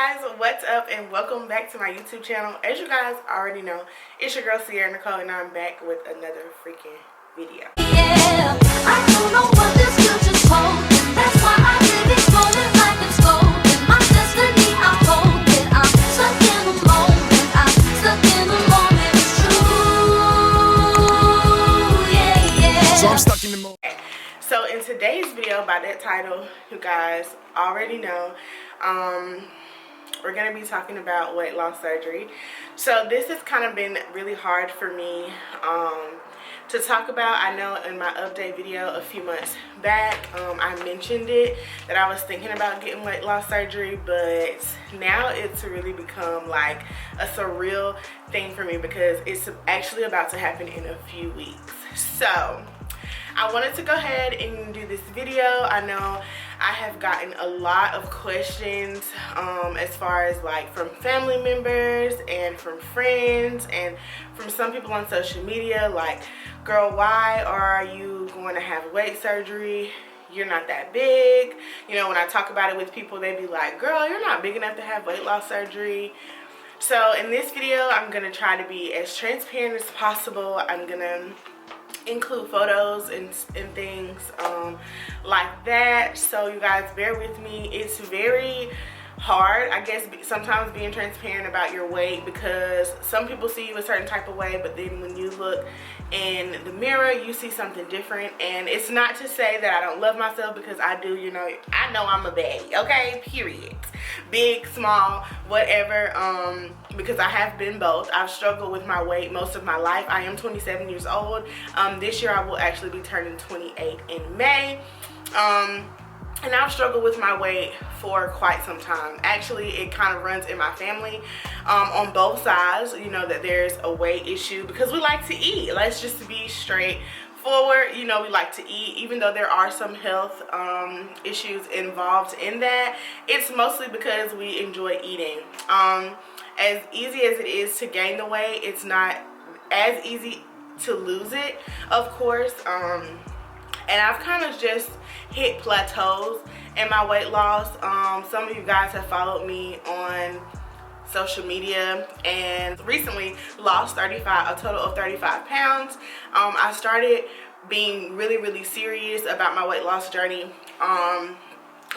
guys, what's up and welcome back to my YouTube channel. As you guys already know, it's your girl Iamsierranicole and I'm back with another freaking video. Yeah, I don't know what this future's holding. That's why I live it rolling like it's golden. My destiny, I hold it. I'm stuck in the moment. I'm stuck in the moment. It's true. Yeah. So I'm stuck in the moment. So in today's video, by that title, you guys already know, we're going to be talking about weight loss surgery. So this has kind of been really hard for me to talk about. I know in my update video a few months back, I mentioned it, that I was thinking about getting weight loss surgery, but now it's really become like a surreal thing for me because it's actually about to happen in a few weeks. So I wanted to go ahead and do this video. I know I have gotten a lot of questions as far as like from family members and from friends and from some people on social media, like, girl, why are you going to have weight surgery? You're not that big. You know, when I talk about it with people, they be like, girl, you're not big enough to have weight loss surgery. So in this video, I'm gonna try to be as transparent as possible. I'm gonna include photos and things like that, so you guys bear with me. It's very hard, I guess, sometimes being transparent about your weight, because some people see you a certain type of way, but then when you look in the mirror you see something different. And it's not to say that I don't love myself, because I do. You know, I know I'm a baddie, okay, period, big, small, whatever, because I have been both. I've struggled with my weight most of my life. I am 27 years old. This year I will actually be turning 28 in May. And I've struggled with my weight for quite some time. Actually, it kind of runs in my family on both sides, you know, that there's a weight issue, because we like to eat. Let's just be straightforward. You know, we like to eat, even though there are some health issues involved in that. It's mostly because we enjoy eating. As easy as it is to gain the weight, it's not as easy to lose it, of course. And I've kind of just hit plateaus in my weight loss. Some of you guys have followed me on social media and recently lost a total of 35 pounds. I started being really serious about my weight loss journey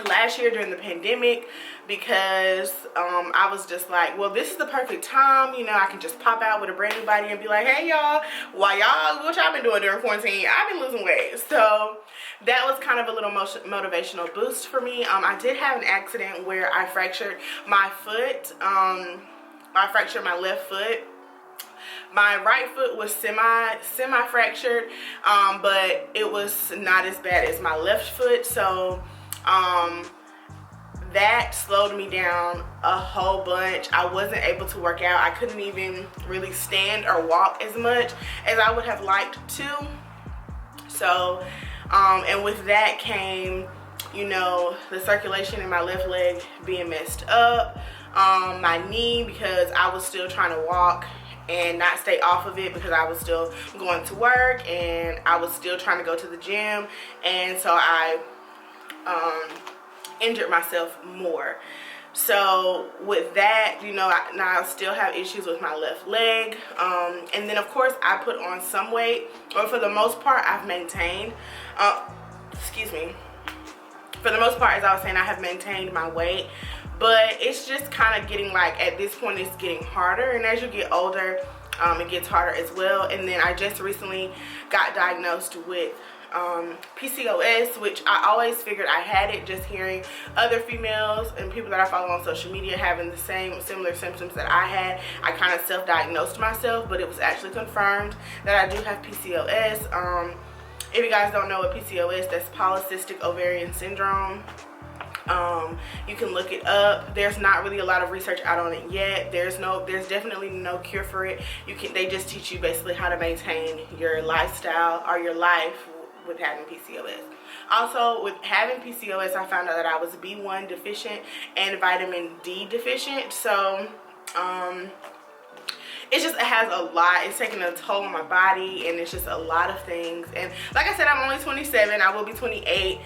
last year during the pandemic, because I was just like, well, this is the perfect time, you know, I can just pop out with a brand new body and be like, hey y'all, what y'all been doing during quarantine? I've been losing weight. So that was kind of a little motivational boost for me. I did have an accident where I fractured my foot. I fractured my left foot. My right foot was semi fractured, but it was not as bad as my left foot. So that slowed me down a whole bunch. I wasn't able to work out. I couldn't even really stand or walk as much as I would have liked to. So and with that came, you know, the circulation in my left leg being messed up, my knee, because I was still trying to walk and not stay off of it, because I was still going to work and I was still trying to go to the gym, and so I injured myself more. So with that, you know, now I still have issues with my left leg, and then of course I put on some weight, or for the most part I've maintained, for the most part, as I was saying, I have maintained my weight, but it's just kind of getting, like, at this point it's getting harder, and as you get older it gets harder as well. And then I just recently got diagnosed with PCOS, which I always figured I had it, just hearing other females and people that I follow on social media having the similar symptoms that I had. I kind of self-diagnosed myself, but it was actually confirmed that I do have PCOS. If you guys don't know what PCOS, that's polycystic ovarian syndrome. You can look it up. There's not really a lot of research out on it yet. There's definitely no cure for it. They just teach you basically how to maintain your lifestyle or your life with having PCOS. Also, with having PCOS, I found out that I was B1 deficient and vitamin D deficient. So it has a lot. It's taking a toll on my body, and it's just a lot of things. And like I said, I'm only 27. I will be 28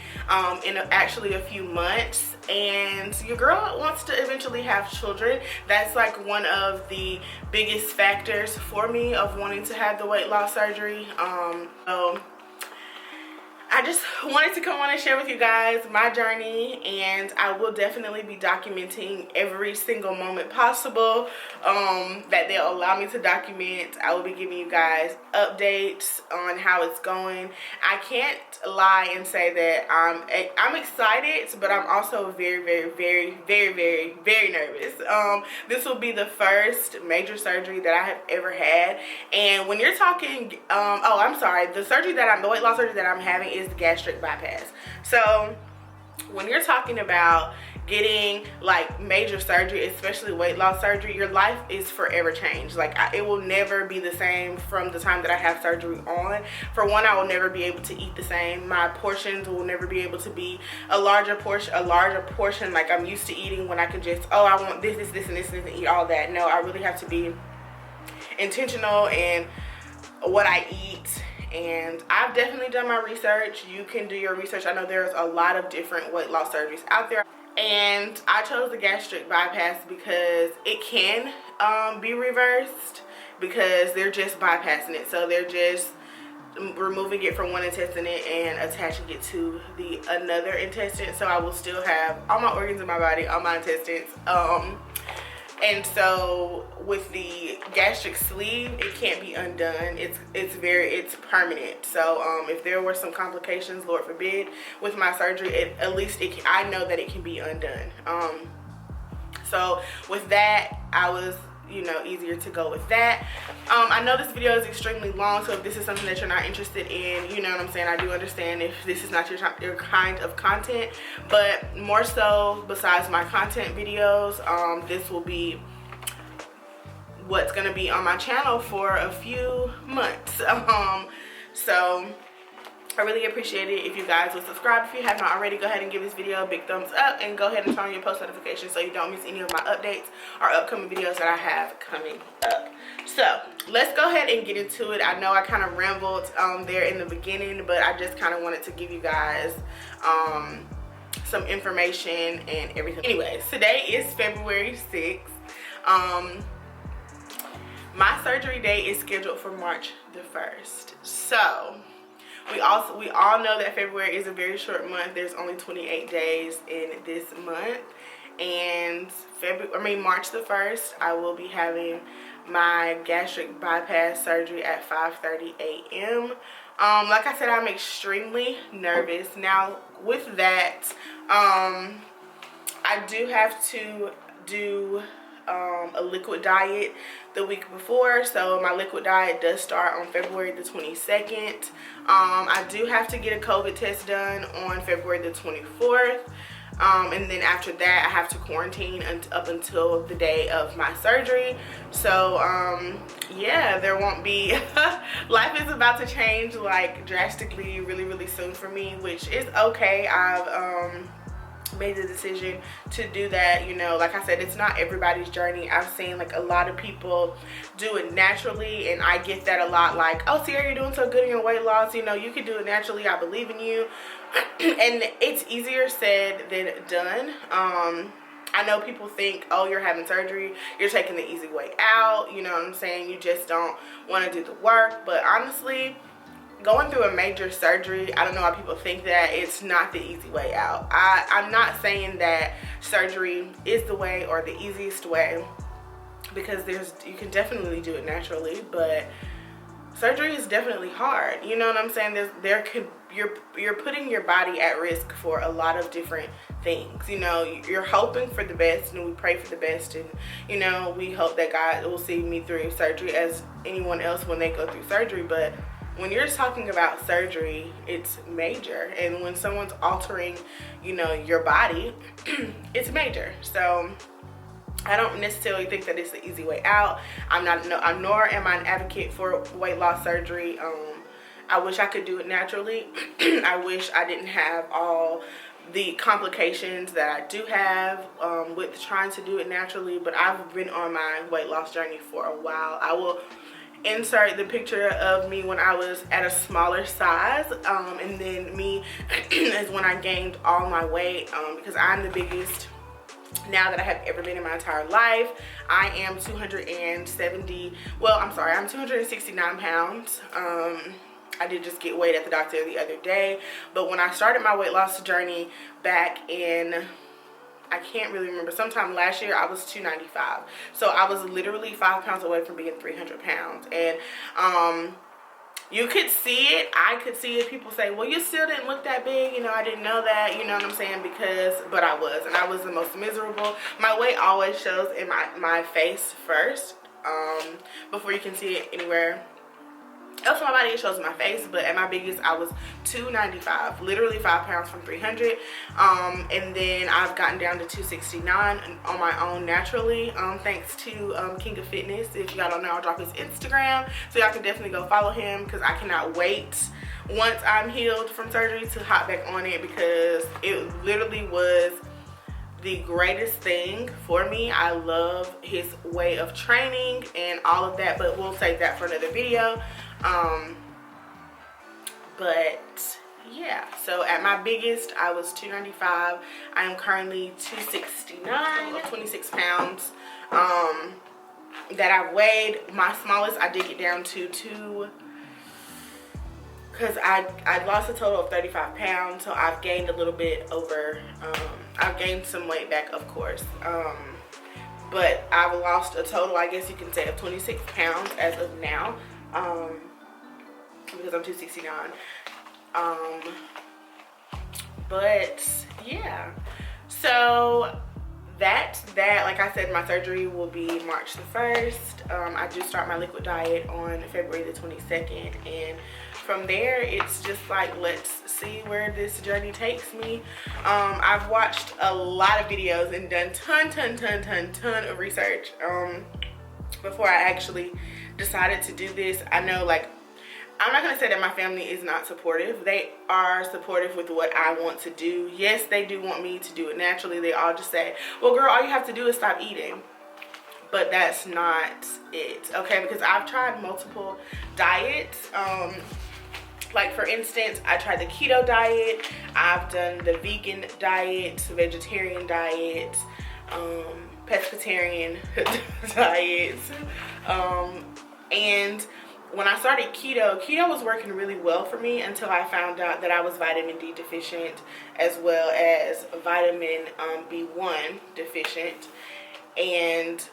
in actually a few months. And your girl wants to eventually have children. That's like one of the biggest factors for me of wanting to have the weight loss surgery. So I just wanted to come on and share with you guys my journey, and I will definitely be documenting every single moment possible that they'll allow me to document. I will be giving you guys updates on how it's going. I can't lie and say that I'm excited, but I'm also very nervous. This will be the first major surgery that I have ever had, and when you're talking, oh, I'm sorry, the weight loss surgery that I'm having is the gastric bypass. So when you're talking about getting like major surgery, especially weight loss surgery, your life is forever changed. Like it will never be the same from the time that I have surgery on. For one, I will never be able to eat the same. My portions will never be able to be a larger portion like I'm used to eating, when I can just, oh, I want this and this and eat all that. No, I really have to be intentional in what I eat. And I've definitely done my research. You can do your research. I know there's a lot of different weight loss surgeries out there. And I chose the gastric bypass because it can be reversed, because they're just bypassing it. So they're just removing it from one intestine and attaching it to the another intestine. So I will still have all my organs in my body, all my intestines. And so with the gastric sleeve, it can't be undone. It's permanent. So if there were some complications, Lord forbid, with my surgery, at least I know that it can be undone. So with that, I was, easier to go with that. I know this video is extremely long, so if this is something that you're not interested in, you know what I'm saying, I do understand if this is not your kind of content. But more so, besides my content videos, this will be what's going to be on my channel for a few months. So I really appreciate it if you guys would subscribe. If you have not already, go ahead and give this video a big thumbs up, and go ahead and turn on your post notifications so you don't miss any of my updates or upcoming videos that I have coming up. So let's go ahead and get into it. I know I kind of rambled there in the beginning, but I just kind of wanted to give you guys some information and everything. Anyways, today is February 6th. My surgery date is scheduled for March the 1st. So we all know that February is a very short month. There's only 28 days in this month. And March the 1st, I will be having my gastric bypass surgery at 5:30 a.m. Like I said, I'm extremely nervous. Now, with that, I do have to do a liquid diet the week before. So my liquid diet does start on February the 22nd. I do have to get a COVID test done on February the 24th. And then after that, I have to quarantine up until the day of my surgery. So yeah, there won't be life is about to change like drastically really soon for me, which is okay. I've made the decision to do that. Like I said, it's not everybody's journey. I've seen like a lot of people do it naturally, and I get that a lot, like, oh, Sierra, you're doing so good in your weight loss, you can do it naturally, I believe in you. And it's easier said than done. I know people think, oh, you're having surgery, you're taking the easy way out, you know what I'm saying, you just don't want to do the work. But honestly, going through a major surgery, I don't know why people think that it's not the easy way out. I'm not saying that surgery is the way or the easiest way, because you can definitely do it naturally, but surgery is definitely hard. You know what I'm saying? You're putting your body at risk for a lot of different things. You're hoping for the best, and we pray for the best, and we hope that God will see me through surgery as anyone else when they go through surgery. But when you're talking about surgery, it's major. And when someone's altering, your body, it's major. So I don't necessarily think that it's the easy way out. Nor am I an advocate for weight loss surgery. I wish I could do it naturally. I wish I didn't have all the complications that I do have with trying to do it naturally. But I've been on my weight loss journey for a while. I will insert the picture of me when I was at a smaller size, and then me is when I gained all my weight, because I'm the biggest now that I have ever been in my entire life. I am 269 pounds. I did just get weighed at the doctor the other day, but when I started my weight loss journey back in, I can't really remember, sometime last year, I was 295. So I was literally 5 pounds away from being 300 pounds. And you could see it. I could see it. People say, well, you still didn't look that big. You know, I didn't know that. You know what I'm saying? But I was. And I was the most miserable. My weight always shows in my face first, before you can see it anywhere else on my body. It shows in my face. But at my biggest, I was 295, literally 5 pounds from 300. And then I've gotten down to 269 on my own naturally, thanks to King of Fitness. If y'all don't know, I'll drop his Instagram, so y'all can definitely go follow him, because I cannot wait once I'm healed from surgery to hop back on it, because it literally was the greatest thing for me. I love his way of training and all of that, but we'll save that for another video. But yeah, so at my biggest, I was 295. I am currently 269, 26 pounds that I've weighed. My smallest, I did get down to 2, because I lost a total of 35 pounds, so I've gained a little bit over, I've gained some weight back, of course, but I've lost a total, I guess you can say, of 26 pounds as of now, because I'm 269. But yeah, so that's that. Like I said, my surgery will be March the 1st. I do start my liquid diet on February the 22nd, and from there it's just like, let's see where this journey takes me. I've watched a lot of videos and done ton of research before I actually decided to do this. I know, like, I'm not gonna say that my family is not supportive. They are supportive with what I want to do. Yes, they do want me to do it naturally. They all just say, well, girl, all you have to do is stop eating. But that's not it, okay? Because I've tried multiple diets. Like, for instance, I tried the keto diet. I've done the vegan diet, vegetarian diet, pescatarian diets, and when I started keto was working really well for me until I found out that I was vitamin D deficient, as well as vitamin B1 deficient. And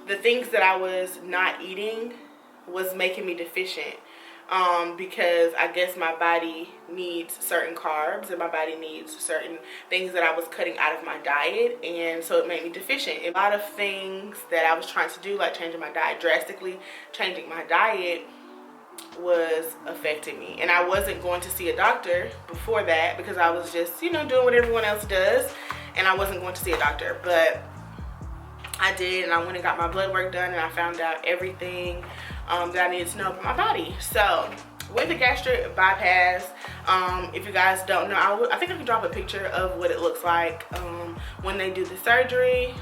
the things that I was not eating was making me deficient, because I guess my body needs certain carbs and my body needs certain things that I was cutting out of my diet, and so it made me deficient. A lot of things that I was trying to do, like changing my diet, drastically changing my diet, was affecting me. And I wasn't going to see a doctor before that, because I was just, you know, doing what everyone else does, and I wasn't going to see a doctor. But I did, and I went and got my blood work done, and I found out everything that I needed to know about my body. So with the gastric bypass, if you guys don't know, I think I can drop a picture of what it looks like when they do the surgery.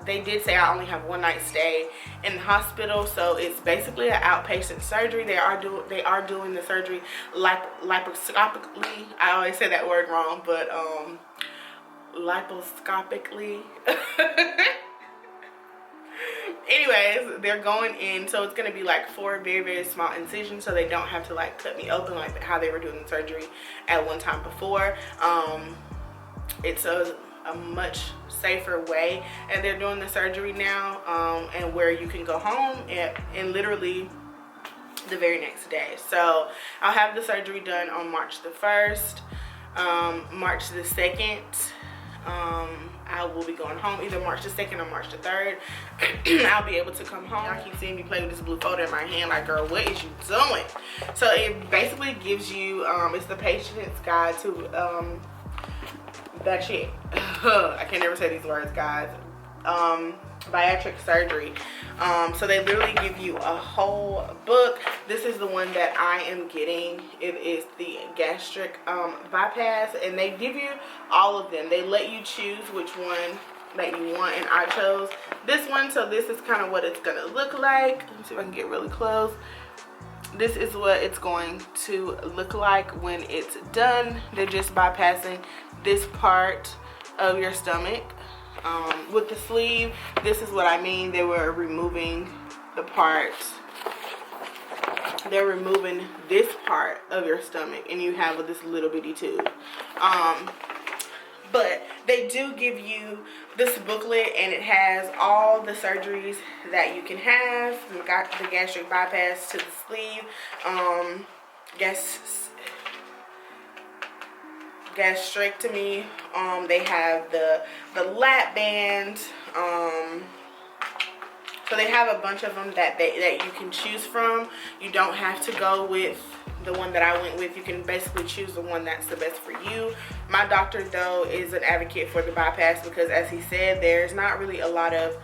They did say I only have one night stay in the hospital, so it's basically an outpatient surgery. They are doing the surgery laparoscopically. I always say that word wrong, but laparoscopically. Anyways, they're going in, so it's going to be like 4 very small incisions, so they don't have to like cut me open like how they were doing the surgery at one time before. It's a much safer way, and they're doing the surgery now, and where you can go home and literally the very next day. So I'll have the surgery done on March the 1st. March the 2nd, I will be going home, either March the 2nd or March the 3rd. I'll be able to come home. Y'all keep seeing me play with this blue folder in my hand, like, girl, what is you doing? So it basically gives you, it's the patient's guide to, that shit. I can never say these words, guys. bariatric surgery. So they literally give you a whole book. This is the one that I am getting. It is the gastric bypass, and they give you all of them. They let you choose which one that you want, and I chose this one. So this is kind of what it's gonna look like. Let me see if I can get really close. This is what it's going to look like when it's done. They're just bypassing this part of your stomach. With the sleeve, this is what I mean. They were removing the part. They're removing this part of your stomach, and you have this little bitty tube. But they do give you this booklet, and it has all the surgeries that you can have. We got the gastric bypass to the sleeve, gastrectomy. They have the lap band. So they have a bunch of them that you can choose from. You don't have to go with the one that I went with. You can basically choose the one that's the best for you. My doctor, though, is an advocate for the bypass because, as he said, there's not really a lot of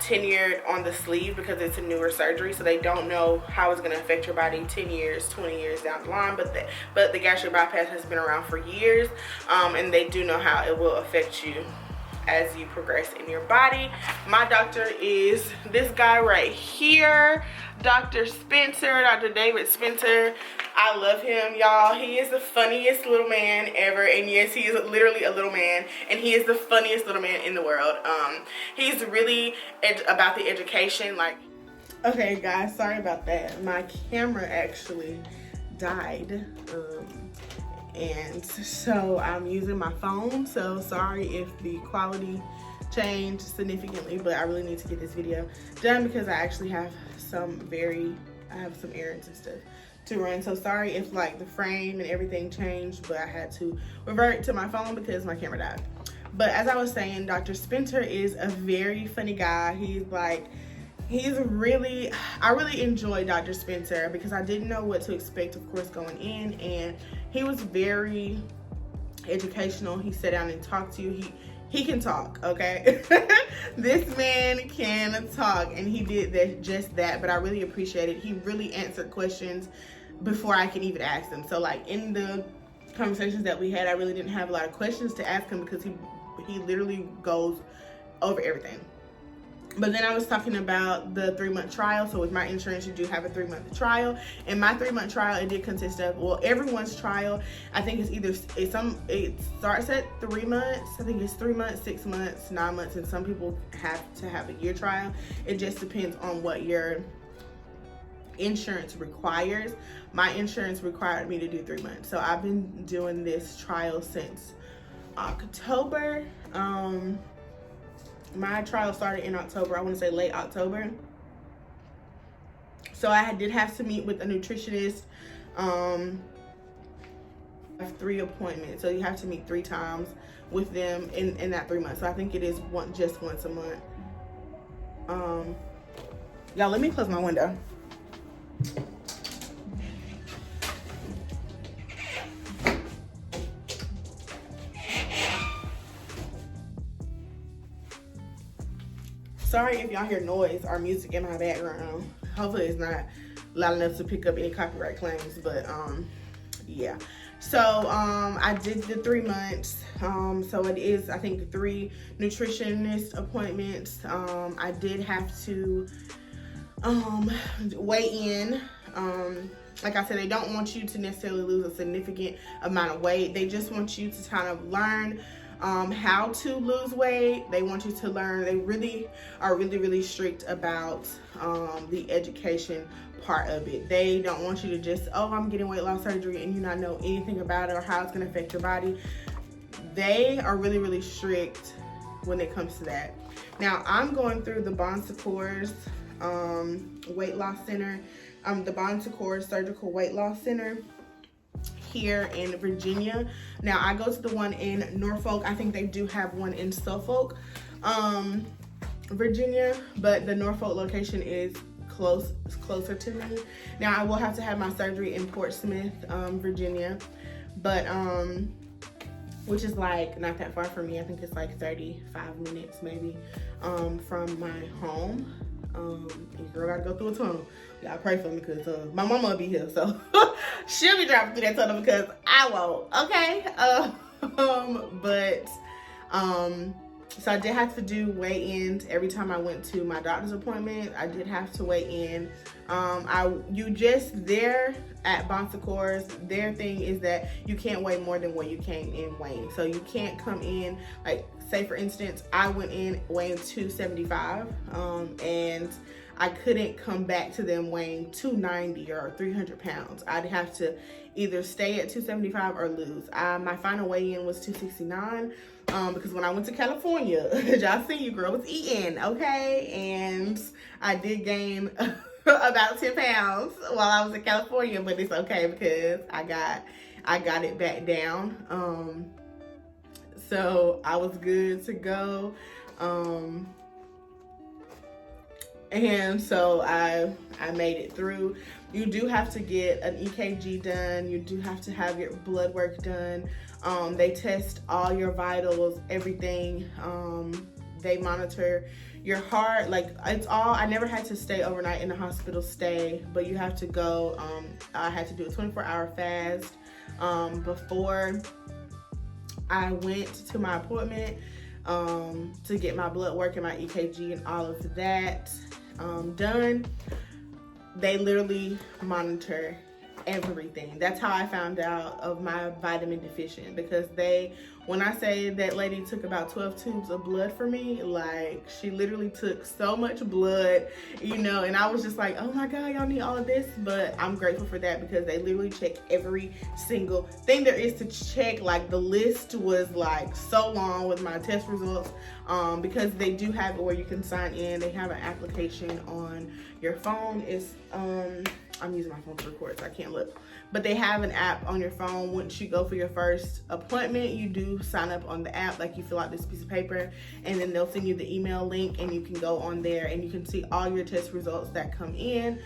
tenure on the sleeve because it's a newer surgery, so they don't know how it's going to affect your body 10 years, 20 years down the line. But the gastric bypass has been around for years, and they do know how it will affect you as you progress in your body. My doctor is this guy right here, Dr. Spencer, Dr. David Spencer. I love him, y'all. He is the funniest little man ever, and yes, he is literally a little man, and he is the funniest little man in the world. He's really about the education. Like, okay, guys, sorry about that. My camera actually died, and so I'm using my phone, so sorry if the quality changed significantly, but I really need to get this video done because I actually have some errands and stuff to run. So sorry if like the frame and everything changed, but I had to revert to my phone because my camera died. But as I was saying, Dr. Spencer is a very funny guy. I really enjoy Dr. Spencer because I didn't know what to expect, of course, going in, and he was very educational. He sat down and talked to you. He can talk, okay? This man can talk, and he did just that, but I really appreciate it. He really answered questions before I could even ask them. So like in the conversations that we had, I really didn't have a lot of questions to ask him because he literally goes over everything. But then I was talking about the 3-month trial. So with my insurance, you do have a 3-month trial. And my 3-month trial, it did consist of, well, everyone's trial, I think it starts at 3 months. I think it's 3 months, 6 months, 9 months, and some people have to have a year trial. It just depends on what your insurance requires. My insurance required me to do 3 months. So I've been doing this trial since October. My trial started in October. I want to say late October. So I did have to meet with a nutritionist. I have 3 appointments. So you have to meet 3 times with them in that 3 months. So I think it is just once a month. Y'all, let me close my window. Sorry if y'all hear noise or music in my background. Hopefully it's not loud enough to pick up any copyright claims, but yeah. So I did the 3 months. So it is, I think, 3 nutritionist appointments. I did have to weigh in. Like I said, they don't want you to necessarily lose a significant amount of weight. They just want you to kind of learn how to lose weight. They want you to learn. They really are really strict about the education part of it. They don't want you to just, oh, I'm getting weight loss surgery and you not know anything about it or how it's going to affect your body. They are really strict when it comes to that. Now I'm going through the Secours weight loss center, the Secours surgical weight loss center here in Virginia. Now I go to the one in Norfolk. I think they do have one in Suffolk, Virginia, but the Norfolk location is closer to me. Now I will have to have my surgery in Portsmouth, Virginia, but which is like not that far from me. I think it's like 35 minutes maybe from my home. And girl gotta go through a tunnel. Y'all pray for me because my mama will be here, so she'll be driving through that tunnel because I won't. Okay. So I did have to do weigh-ins every time I went to my doctor's appointment. I did have to weigh in. You just there at Secours, their thing is that you can't weigh more than what you came in weighing. So you can't come in, like say for instance, I went in weighing 275, and I couldn't come back to them weighing 290 or 300 pounds. I'd have to either stay at 275 or lose. My final weigh-in was 269. Because when I went to California, y'all see your girl was eating, okay? And I did gain about 10 pounds while I was in California, but it's okay because I got it back down. So I was good to go. And so I made it through. You do have to get an EKG done. You do have to have your blood work done. They test all your vitals, everything. They monitor your heart. Like it's all, I never had to stay overnight in the hospital stay, but you have to go. I had to do a 24-hour fast before I went to my appointment to get my blood work and my EKG and all of that done. They literally monitor everything. That's how I found out of my vitamin deficient, because when I say that lady took about 12 tubes of blood for me, like she literally took so much blood, and I was just like, oh my God, y'all need all of this. But I'm grateful for that because they literally check every single thing there is to check. Like the list was like so long with my test results, because they do have it where you can sign in. They have an application on your phone. It's I'm using my phone to record, so I can't look. But they have an app on your phone. Once you go for your first appointment, you do sign up on the app. Like you fill out this piece of paper, and then they'll send you the email link, and you can go on there and you can see all your test results that come in.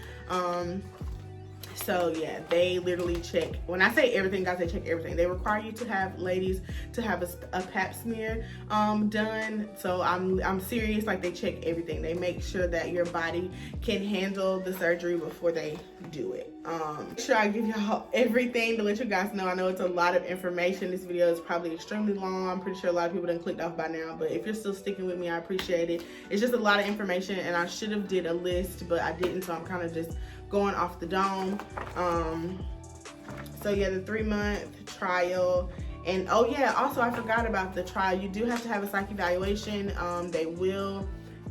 So yeah, they literally check. When I say everything, guys, they check everything. They require you to have, ladies, to have a pap smear done. So I'm serious. Like they check everything. They make sure that your body can handle the surgery before they do it. Make sure I give y'all everything to let you guys know. I know it's a lot of information. This video is probably extremely long. I'm pretty sure a lot of people done clicked off by now, but if you're still sticking with me, I appreciate it. It's just a lot of information, and I should have did a list, but I didn't, so I'm kind of just going off the dome. So yeah, the 3-month trial. And oh yeah, also I forgot about the trial. You do have to have a psych evaluation. They will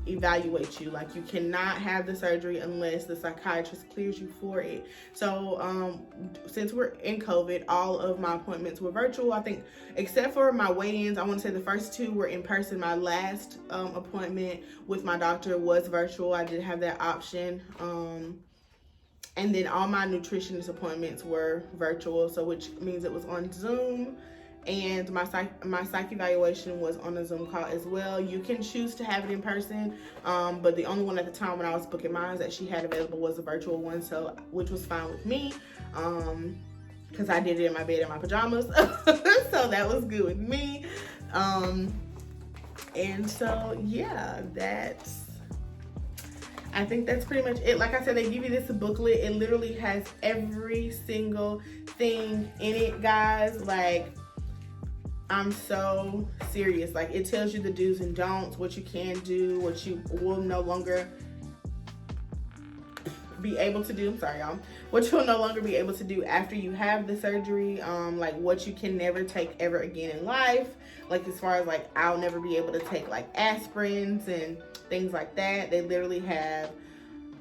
evaluate you. Like you cannot have the surgery unless the psychiatrist clears you for it. So since we're in COVID, all of my appointments were virtual. I think except for my weigh-ins, I want to say the first 2 were in person. My last appointment with my doctor was virtual. I did have that option. And then all my nutritionist appointments were virtual, so which means it was on Zoom, and my psych evaluation was on a Zoom call as well. You can choose to have it in person, but the only one at the time when I was booking mine that she had available was a virtual one, so which was fine with me, because I did it in my bed in my pajamas, so that was good with me. And so yeah, I think that's pretty much it. Like I said, they give you this booklet. It literally has every single thing in it, guys. Like, I'm so serious. Like, it tells you the do's and don'ts, what you can do, what you will no longer be able to do. I'm sorry, y'all. What you'll no longer be able to do after you have the surgery. Like, what you can never take ever again in life. Like, as far as, like, I'll never be able to take, like, aspirins and things like that. They literally have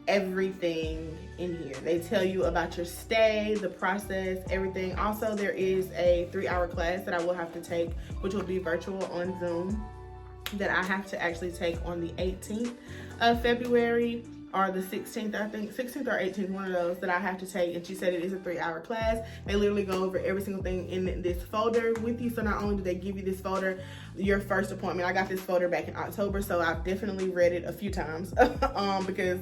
everything in here. They tell you about your stay, the process, everything. Also, there is a 3-hour class that I will have to take, which will be virtual on Zoom, that I have to actually take on the 18th of February. Or the 16th, I think, 16th or 18th, one of those that I have to take. And she said it is a 3-hour class. They literally go over every single thing in this folder with you. So not only do they give you this folder, your first appointment, I got this folder back in October, so I've definitely read it a few times. Because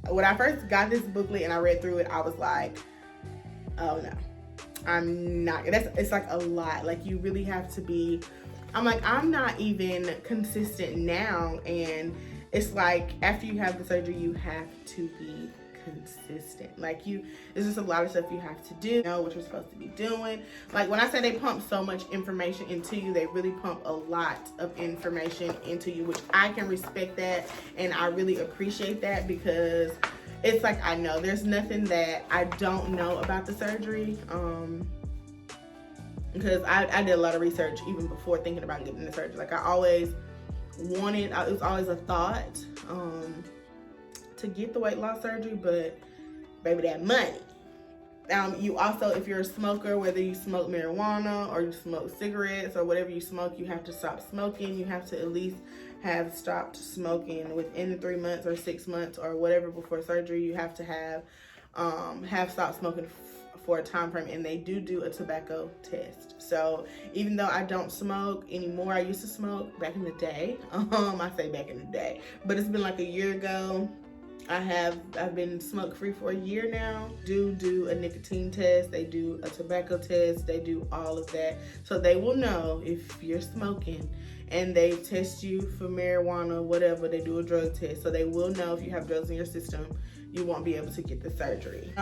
when I first got this booklet and I read through it, I was like, oh no. I'm not, it's like a lot. Like you really have to be, I'm like, I'm not even consistent now. And it's like, after you have the surgery, you have to be consistent. Like there's just a lot of stuff you have to do, know what you're supposed to be doing. Like when I say they pump so much information into you, they really pump a lot of information into you, which I can respect that. And I really appreciate that, because it's like, I know there's nothing that I don't know about the surgery. Because I did a lot of research even before thinking about getting the surgery. Like I always wanted, it was always a thought to get the weight loss surgery, but baby, that money. You also, if you're a smoker, whether you smoke marijuana or you smoke cigarettes or whatever you smoke, you have to stop smoking. You have to at least have stopped smoking within the 3 months or 6 months or whatever before surgery. You have to have stopped smoking for a time frame, and they do a tobacco test. So even though I don't smoke anymore, I used to smoke back in the day. I say back in the day, but it's been like a year ago. I've been smoke free for a year now. Do a nicotine test, they do a tobacco test, they do all of that. So they will know if you're smoking, and they test you for marijuana, whatever, they do a drug test. So they will know if you have drugs in your system, you won't be able to get the surgery.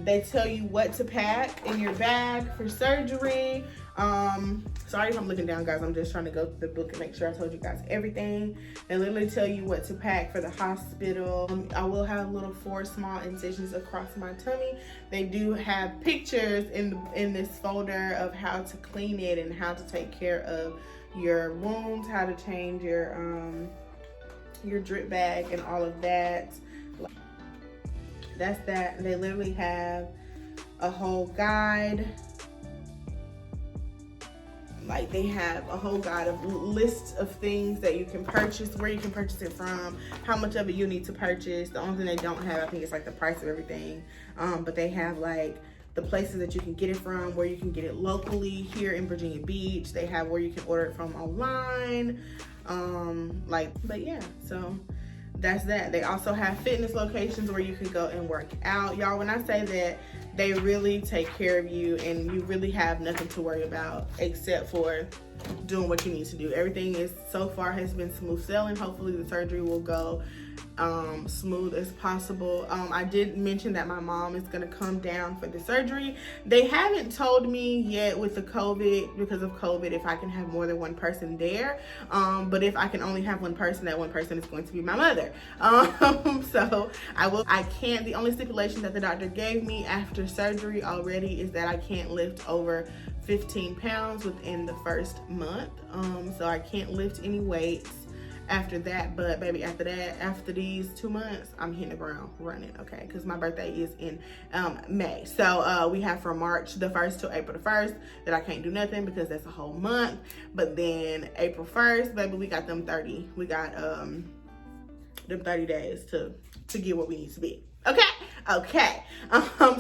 They tell you what to pack in your bag for surgery. Sorry if I'm looking down, guys. I'm just trying to go through the book and make sure I told you guys everything. They literally tell you what to pack for the hospital. I will have little 4 small incisions across my tummy. They do have pictures in this folder of how to clean it and how to take care of your wounds, how to change your drip bag and all of that. That's that. They literally have a whole guide. Like they have a whole guide of lists of things that you can purchase, where you can purchase it from, how much of it you need to purchase. The only thing they don't have, I think, is like the price of everything. But they have like the places that you can get it from, where you can get it locally here in Virginia Beach. They have where you can order it from online. But yeah, so that's that. They also have fitness locations where you can go and work out. Y'all, when I say that, they really take care of you, and you really have nothing to worry about except for doing what you need to do. Everything is so far has been smooth sailing. Hopefully the surgery will go smooth as possible. I did mention that my mom is going to come down for the surgery. They haven't told me yet with the COVID, because of COVID, if I can have more than one person there. But if I can only have one person, that one person is going to be my mother. So I can't, the only stipulation that the doctor gave me after surgery already is that I can't lift over 15 pounds within the first month. So I can't lift any weights after that, but baby, after that, after these 2 months, I'm hitting the ground running, okay? Because my birthday is in May. So we have from March the 1st to April the 1st that I can't do nothing, because that's a whole month. But then April 1st, baby, we got them 30. We got them 30 days to get what we need to be. Okay.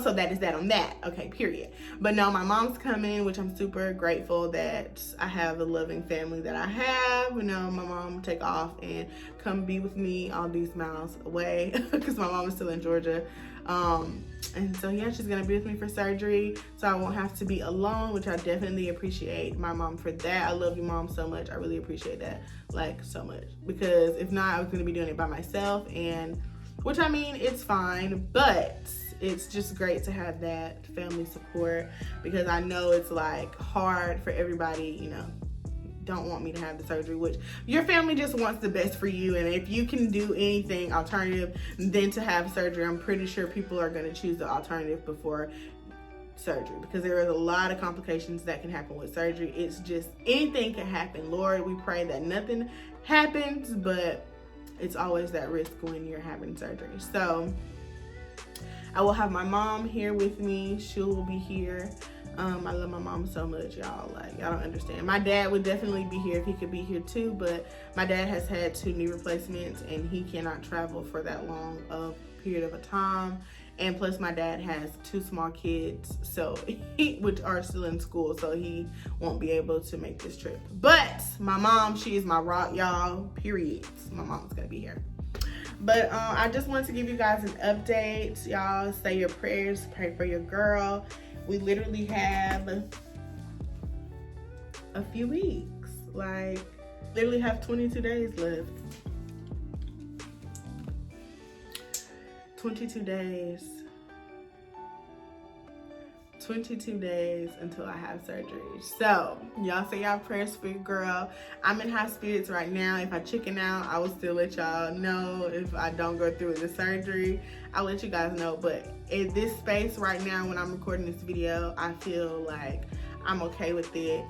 So that is that on that. Okay, period. But no, my mom's coming, which I'm super grateful that I have a loving family that I have. You know, my mom take off and come be with me all these miles away, because my mom is still in Georgia. And so yeah, she's gonna be with me for surgery, so I won't have to be alone, which I definitely appreciate my mom for that. I love you, Mom, so much. I really appreciate that, like, so much, because if not, I was gonna be doing it by myself, and which, I mean, it's fine, but it's just great to have that family support, because I know it's like hard for everybody, you know, don't want me to have the surgery, which your family just wants the best for you. And if you can do anything alternative than to have surgery, I'm pretty sure people are going to choose the alternative before surgery, because there is a lot of complications that can happen with surgery. It's just, anything can happen. Lord, we pray that nothing happens, but it's always that risk when you're having surgery. So I will have my mom here with me. She will be here. I love my mom so much, y'all. Like, y'all don't understand. My dad would definitely be here if he could be here too, but my dad has had 2 knee replacements, and he cannot travel for that long of period of a time. And plus, my dad has 2 small kids, so which are still in school, so he won't be able to make this trip. But my mom, she is my rock, y'all. Period. My mom's gonna be here. But I just wanted to give you guys an update, y'all. Say your prayers, pray for your girl. We literally have a few weeks. Like, literally have 22 days left. 22 days. 22 days until I have surgery. So y'all say y'all prayers for your girl. I'm in high spirits right now. If I chicken out, I will still let y'all know. If I don't go through with the surgery, I'll let you guys know. But in this space right now, when I'm recording this video, I feel like I'm okay with it.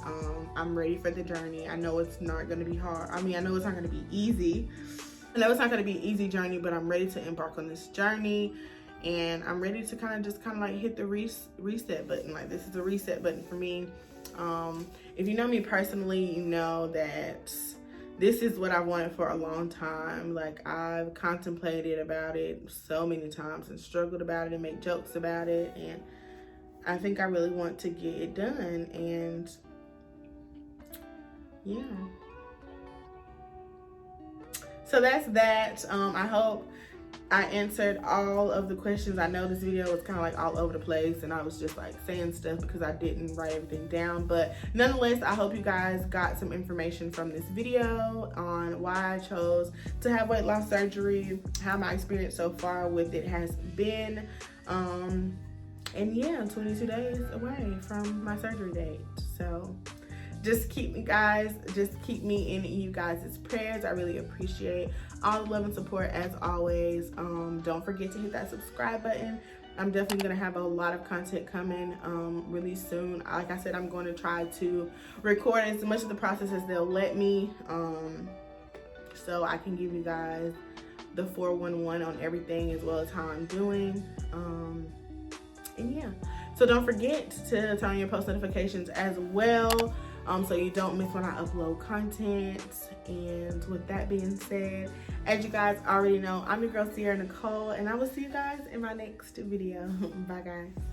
I'm ready for the journey. I know it's not going to be hard. I mean, I know it's not going to be easy. I know it's not going to be an easy journey, but I'm ready to embark on this journey. And I'm ready to kind of like hit the reset button. Like, this is a reset button for me. If you know me personally, you know that this is what I wanted for a long time. Like, I've contemplated about it so many times and struggled about it and made jokes about it. And I think I really want to get it done. And yeah. So that's that. I hope I answered all of the questions. I know this video was kind of like all over the place and I was just like saying stuff because I didn't write everything down. But nonetheless, I hope you guys got some information from this video on why I chose to have weight loss surgery, how my experience so far with it has been. And yeah, 22 days away from my surgery date. So just keep me in you guys' prayers. I really appreciate all the love and support as always. Don't forget to hit that subscribe button. I'm definitely gonna have a lot of content coming really soon. Like I said, I'm going to try to record as much of the process as they'll let me, so I can give you guys the 411 on everything as well as how I'm doing. And yeah, so don't forget to turn on your post notifications as well, so you don't miss when I upload content. And with that being said, as you guys already know, I'm your girl Iamsierranicole, and I will see you guys in my next video. Bye guys.